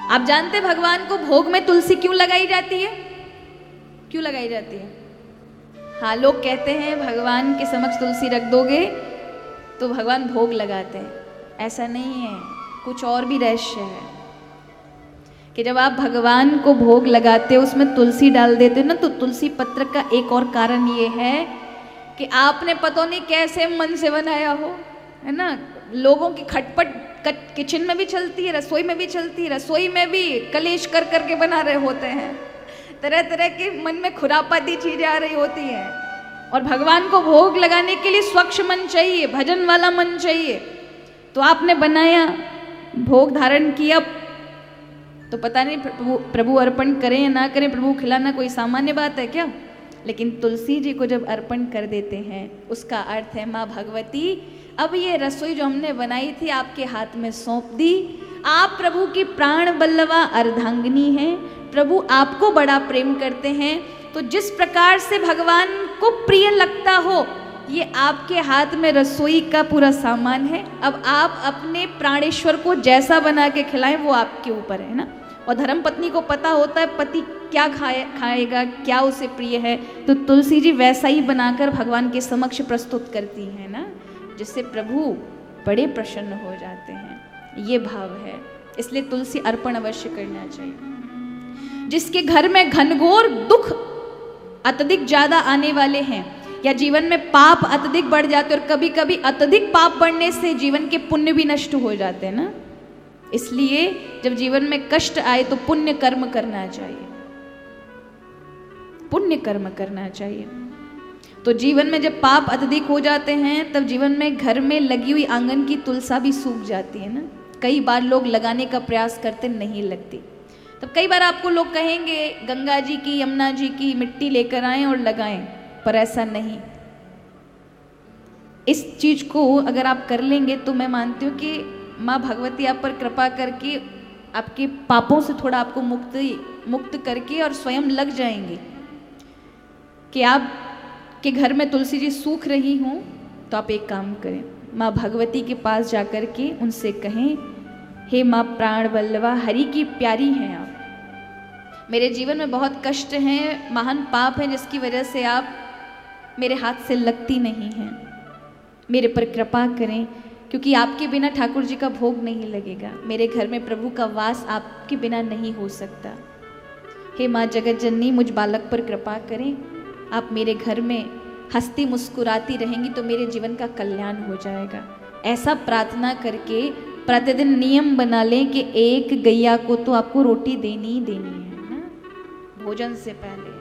आप जानते भगवान को भोग में तुलसी क्यों लगाई जाती है? क्यों लगाई जाती है? हाँ, लोग कहते हैं भगवान के समक्ष तुलसी रख दोगे तो भगवान भोग लगाते हैं। ऐसा नहीं है, कुछ और भी रहस्य है कि जब आप भगवान को भोग लगाते हो उसमें तुलसी डाल देते हो ना, तो तुलसी पत्र का एक और कारण ये है कि आपने पता नहीं कैसे मन से बनाया हो, है ना। लोगों की खटपट किचन में भी चलती है, रसोई में भी चलती है, रसोई में भी कलेश कर करके बना रहे होते हैं, तरह तरह के मन में खुरापाती चीजें आ रही होती हैं। और भगवान को भोग लगाने के लिए स्वच्छ मन चाहिए, भजन वाला मन चाहिए। तो आपने बनाया, भोग धारण किया, तो पता नहीं प्रभु अर्पण करें या ना करें, प्रभु खिलाना कोई सामान्य बात है क्या? लेकिन तुलसी जी को जब अर्पण कर देते हैं उसका अर्थ है माँ भगवती अब ये रसोई जो हमने बनाई थी आपके हाथ में सौंप दी। आप प्रभु की प्राण बल्लवा अर्धांगिनी हैं, प्रभु आपको बड़ा प्रेम करते हैं, तो जिस प्रकार से भगवान को प्रिय लगता हो ये आपके हाथ में रसोई का पूरा सामान है। अब आप अपने प्राणेश्वर को जैसा बना के खिलाएं वो आपके ऊपर है ना। और धर्म पत्नी को पता होता है पति क्या खाएगा, क्या उसे प्रिय है, तो तुलसी जी वैसा ही बनाकर भगवान के समक्ष प्रस्तुत करती हैं ना, जिससे प्रभु बड़े प्रसन्न हो जाते हैं। ये भाव है, इसलिए तुलसी अर्पण अवश्य करना चाहिए। जिसके घर में घनघोर दुख अत्यधिक ज्यादा आने वाले हैं या जीवन में पाप अत्यधिक बढ़ जाते और कभी कभी अत्यधिक पाप बढ़ने से जीवन के पुण्य भी नष्ट हो जाते हैं ना, इसलिए जब जीवन में कष्ट आए तो पुण्य कर्म करना चाहिए, पुण्य कर्म करना चाहिए। तो जीवन में जब पाप अत्यधिक हो जाते हैं तब जीवन में घर में लगी हुई आंगन की तुलसा भी सूख जाती है ना। कई बार लोग लगाने का प्रयास करते नहीं लगती, तब कई बार आपको लोग कहेंगे गंगा जी की यमुना जी की मिट्टी लेकर आएं और लगाएं, पर ऐसा नहीं। इस चीज को अगर आप कर लेंगे तो मैं मानती हूँ कि माँ भगवती आप पर कृपा करके आपके पापों से थोड़ा आपको मुक्त करके और स्वयं लग जाएंगे। कि आप के घर में तुलसी जी सूख रही हूँ तो आप एक काम करें, माँ भगवती के पास जाकर के उनसे कहें, हे माँ प्राण बल्लवा हरि की प्यारी हैं आप, मेरे जीवन में बहुत कष्ट हैं, महान पाप है जिसकी वजह से आप मेरे हाथ से लगती नहीं हैं, मेरे पर कृपा करें, क्योंकि आपके बिना ठाकुर जी का भोग नहीं लगेगा, मेरे घर में प्रभु का वास आपके बिना नहीं हो सकता। हे माँ जगत जननी मुझ बालक पर कृपा करें, आप मेरे घर में हंसती मुस्कुराती रहेंगी तो मेरे जीवन का कल्याण हो जाएगा। ऐसा प्रार्थना करके प्रतिदिन नियम बना लें कि एक गैया को तो आपको रोटी देनी ही देनी है ना, भोजन से पहले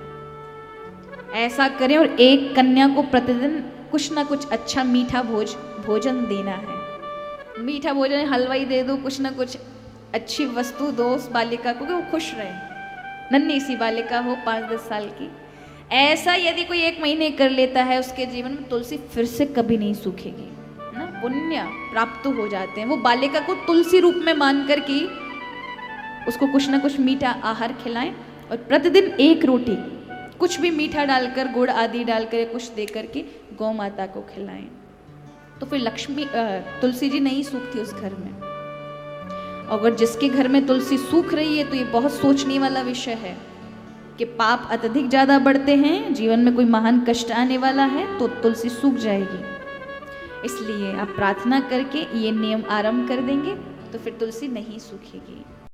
ऐसा करें। और एक कन्या को प्रतिदिन कुछ ना कुछ अच्छा मीठा भोजन देना है। मीठा भोजन हलवाई दे दो, कुछ ना कुछ अच्छी वस्तु दो उस बालिका को कि वो खुश रहे, नन्ही सी बालिका हो 5-10 साल की। ऐसा यदि कोई 1 महीने कर लेता है उसके जीवन में तुलसी फिर से कभी नहीं सूखेगी ना, पुण्य प्राप्त हो जाते हैं। वो बालिका को तुलसी रूप में मानकर कि उसको कुछ ना कुछ मीठा आहार खिलाएं और प्रतिदिन एक रोटी कुछ भी मीठा डालकर गुड़ आदि डालकर कुछ दे करके गौ माता को खिलाएं, तो फिर तुलसी जी नहीं सूखती उस घर में। अगर जिसके घर में तुलसी सूख रही है तो ये बहुत सोचने वाला विषय है कि पाप अत्यधिक ज्यादा बढ़ते हैं, जीवन में कोई महान कष्ट आने वाला है तो तुलसी सूख जाएगी। इसलिए आप प्रार्थना करके ये नियम आरंभ कर देंगे तो फिर तुलसी नहीं सूखेगी।